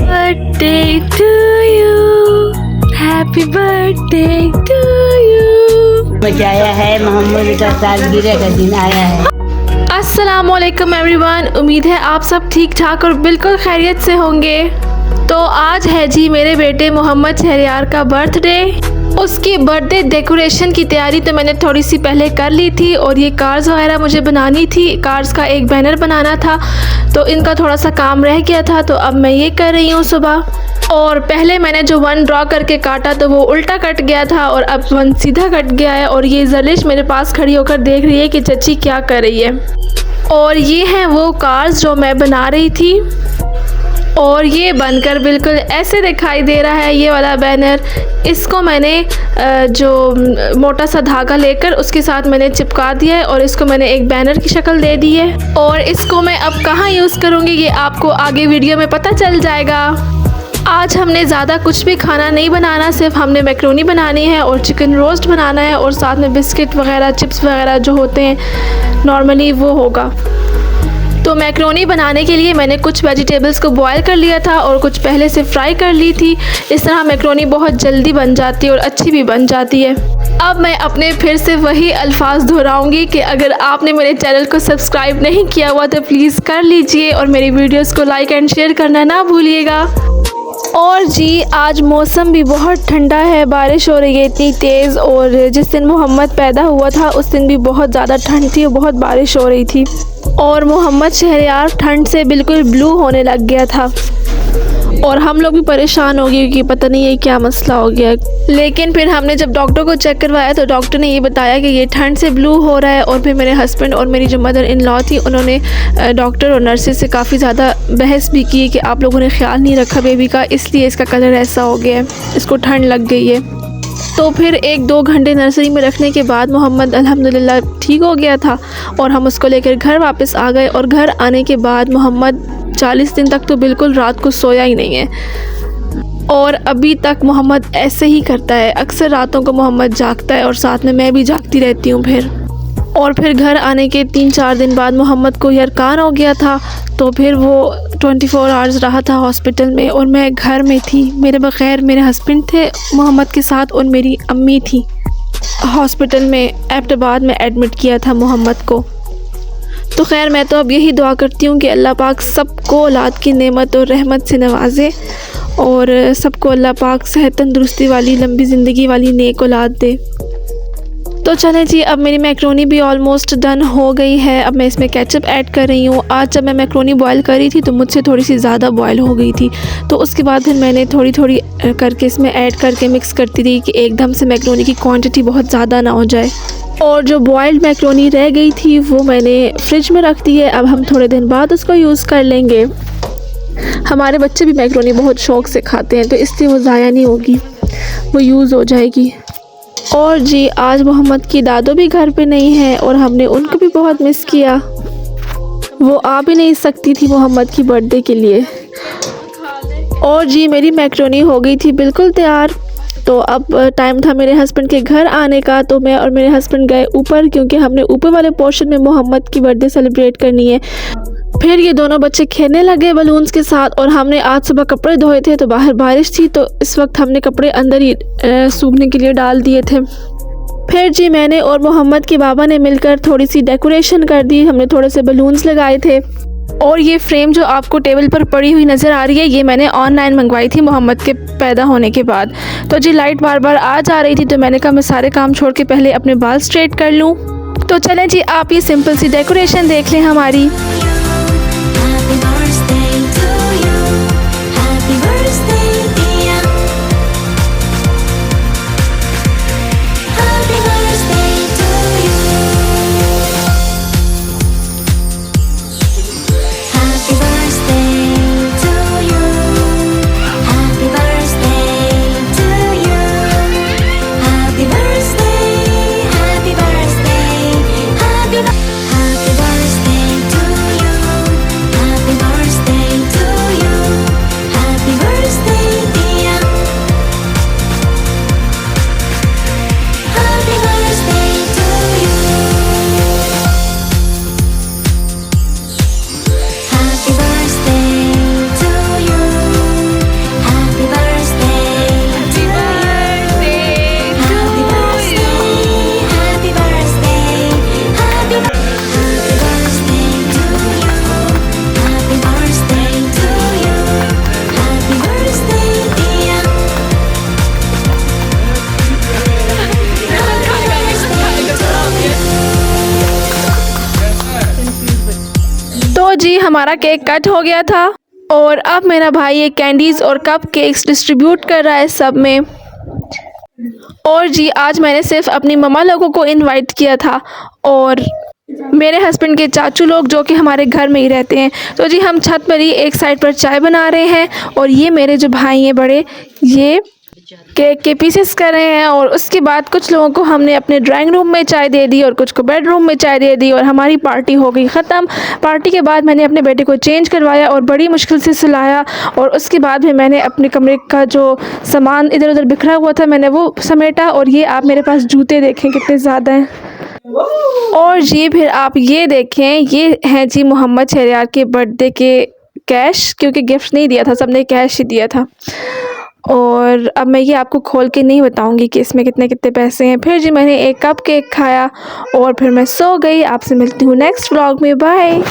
birthday to you, happy birthday to you। बचाया है मोहम्मद का सालगिरह का दिन आया है। अस्सलामुअलैकुम एवरीवन, उम्मीद है आप सब ठीक ठाक और बिल्कुल खैरियत से होंगे। तो आज है जी मेरे बेटे मोहम्मद शहरयार का बर्थडे। उसकी बर्थडे डेकोरेशन की तैयारी तो मैंने थोड़ी सी पहले कर ली थी और ये कार्ड्स वगैरह मुझे बनानी थी। कार्ड्स का एक बैनर बनाना था तो इनका थोड़ा सा काम रह गया था, तो अब मैं ये कर रही हूँ सुबह। और पहले मैंने जो 1 ड्रॉ करके काटा तो वो उल्टा कट गया था और अब 1 सीधा कट गया है। और ये जलिश मेरे पास खड़ी होकर देख रही है कि चची क्या कर रही है। और ये हैं वो कार्ड्स जो मैं बना रही थी और ये बनकर बिल्कुल ऐसे दिखाई दे रहा है ये वाला बैनर। इसको मैंने जो मोटा सा धागा लेकर उसके साथ मैंने चिपका दिया है और इसको मैंने एक बैनर की शक्ल दे दी है। और इसको मैं अब कहाँ यूज़ करूँगी ये आपको आगे वीडियो में पता चल जाएगा। आज हमने ज़्यादा कुछ भी खाना नहीं बनाना, सिर्फ हमने मैक्रोनी बनानी है और चिकन रोस्ट बनाना है और साथ में बिस्किट वगैरह चिप्स वगैरह जो होते हैं नॉर्मली वो होगा। तो मैक्रोनी बनाने के लिए मैंने कुछ वेजिटेबल्स को बॉयल कर लिया था और कुछ पहले से फ्राई कर ली थी। इस तरह मैक्रोनी बहुत जल्दी बन जाती है और अच्छी भी बन जाती है। अब मैं अपने फिर से वही अल्फाज दोहराऊंगी कि अगर आपने मेरे चैनल को सब्सक्राइब नहीं किया हुआ तो प्लीज़ कर लीजिए और मेरी वीडियोस को लाइक एंड शेयर करना ना भूलिएगा। और जी आज मौसम भी बहुत ठंडा है, बारिश हो रही है इतनी तेज़। और जिस दिन मोहम्मद पैदा हुआ था उस दिन भी बहुत ज़्यादा ठंड थी और बहुत बारिश हो रही थी। और मोहम्मद शहरयार ठंड से बिल्कुल ब्लू होने लग गया था और हम लोग भी परेशान हो गए क्योंकि पता नहीं है क्या मसला हो गया। लेकिन फिर हमने जब डॉक्टर को चेक करवाया तो डॉक्टर ने ये बताया कि ये ठंड से ब्लू हो रहा है। और फिर मेरे हस्बैंड और मेरी जो मदर इन लॉ थी उन्होंने डॉक्टर और नर्सेज से काफ़ी ज़्यादा बहस भी की कि आप लोगों ने ख्याल नहीं रखा बेबी का, इसलिए इसका कलर ऐसा हो गया है, इसको ठंड लग गई है। तो फिर 1-2 घंटे नर्सरी में रखने के बाद मोहम्मद अल्हम्दुलिल्लाह ठीक हो गया था और हम उसको लेकर घर वापस आ गए। और घर आने के बाद मोहम्मद 40 दिन तक तो बिल्कुल रात को सोया ही नहीं है और अभी तक मोहम्मद ऐसे ही करता है। अक्सर रातों को मोहम्मद जागता है और साथ में मैं भी जागती रहती हूँ। फिर घर आने के 3-4 दिन बाद मोहम्मद को यरकान हो गया था, तो फिर वो 24 आवर्स रहा था हॉस्पिटल में और मैं घर में थी। मेरे बग़ैर मेरे हस्बैंड थे मोहम्मद के साथ और मेरी अम्मी थी। हॉस्पिटल में एबटाबाद में एडमिट किया था मोहम्मद को। तो खैर मैं तो अब यही दुआ करती हूँ कि अल्लाह पाक सबको औलाद की नेमत और रहमत से नवाजे और सबको अल्लाह पाक सेहत तंदुरुस्ती वाली लंबी ज़िंदगी वाली नेक औलाद दे। तो चलें जी, अब मेरी मैक्रोनी भी ऑलमोस्ट डन हो गई है। अब मैं इसमें केचप ऐड कर रही हूँ। आज जब मैं मैक्रोनी बॉयल करी थी तो मुझसे थोड़ी सी ज़्यादा बॉयल हो गई थी, तो उसके बाद फिर मैंने थोड़ी थोड़ी करके इसमें ऐड करके मिक्स करती रही कि एकदम से मैक्रोनी की क्वांटिटी बहुत ज़्यादा ना हो जाए। और जो बॉयल्ड मैक्रोनी रह गई थी वो मैंने फ्रिज में रख दी है। अब हम थोड़े दिन बाद उसको यूज़ कर लेंगे। हमारे बच्चे भी मैक्रोनी बहुत शौक़ से खाते हैं तो इसलिए वो ज़ाया नहीं होगी, वो यूज़ हो जाएगी। और जी आज मोहम्मद की दादो भी घर पे नहीं है और हमने उनको भी बहुत मिस किया। वो आ भी नहीं सकती थी मोहम्मद की बर्थडे के लिए। और जी मेरी मैक्रोनी हो गई थी बिल्कुल तैयार। तो अब टाइम था मेरे हस्बैंड के घर आने का, तो मैं और मेरे हस्बैंड गए ऊपर क्योंकि हमने ऊपर वाले पोर्शन में मोहम्मद की बर्थडे सेलिब्रेट करनी है। फिर ये दोनों बच्चे खेलने लगे बलून्स के साथ और हमने आज सुबह कपड़े धोए थे तो बाहर बारिश थी, तो इस वक्त हमने कपड़े अंदर ही सूखने के लिए डाल दिए थे। फिर जी मैंने और मोहम्मद के बाबा ने मिलकर थोड़ी सी डेकोरेशन कर दी। हमने थोड़े से बलून्स लगाए थे। और ये फ्रेम जो आपको टेबल पर पड़ी हुई नज़र आ रही है ये मैंने ऑनलाइन मंगवाई थी मोहम्मद के पैदा होने के बाद। तो जी लाइट बार बार आ जा रही थी तो मैंने कहा मैं सारे काम छोड़ के पहले अपने बाल स्ट्रेट कर लूँ। तो चलें जी आप ये सिंपल सी डेकोरेशन देख लें हमारी। Happy birthday to you. हमारा केक कट हो गया था और अब मेरा भाई ये कैंडीज़ और कप केक्स डिस्ट्रीब्यूट कर रहा है सब में। और जी आज मैंने सिर्फ अपनी मम्मा लोगों को इनवाइट किया था और मेरे हस्बैंड के चाचू लोग जो कि हमारे घर में ही रहते हैं। तो जी हम छत पर ही एक साइड पर चाय बना रहे हैं और ये मेरे जो भाई हैं बड़े, ये केक के पीसेस कर रहे हैं। और उसके बाद कुछ लोगों को हमने अपने ड्राइंग रूम में चाय दे दी और कुछ को बेडरूम में चाय दे दी और हमारी पार्टी हो गई ख़त्म। पार्टी के बाद मैंने अपने बेटे को चेंज करवाया और बड़ी मुश्किल से सुलाया और उसके बाद में मैंने अपने कमरे का जो सामान इधर उधर बिखरा हुआ था मैंने वो समेटा। और ये आप मेरे पास जूते देखें कितने ज़्यादा हैं। और जी फिर आप ये देखें, ये हैं जी मोहम्मद शहरयार के बर्थडे के कैश, क्योंकि गिफ्ट नहीं दिया था, सबने कैश ही दिया था। और अब मैं ये आपको खोल के नहीं बताऊंगी कि इसमें कितने कितने पैसे हैं। फिर जी मैंने एक कप केक खाया और फिर मैं सो गई। आपसे मिलती हूँ नेक्स्ट व्लॉग में। बाय।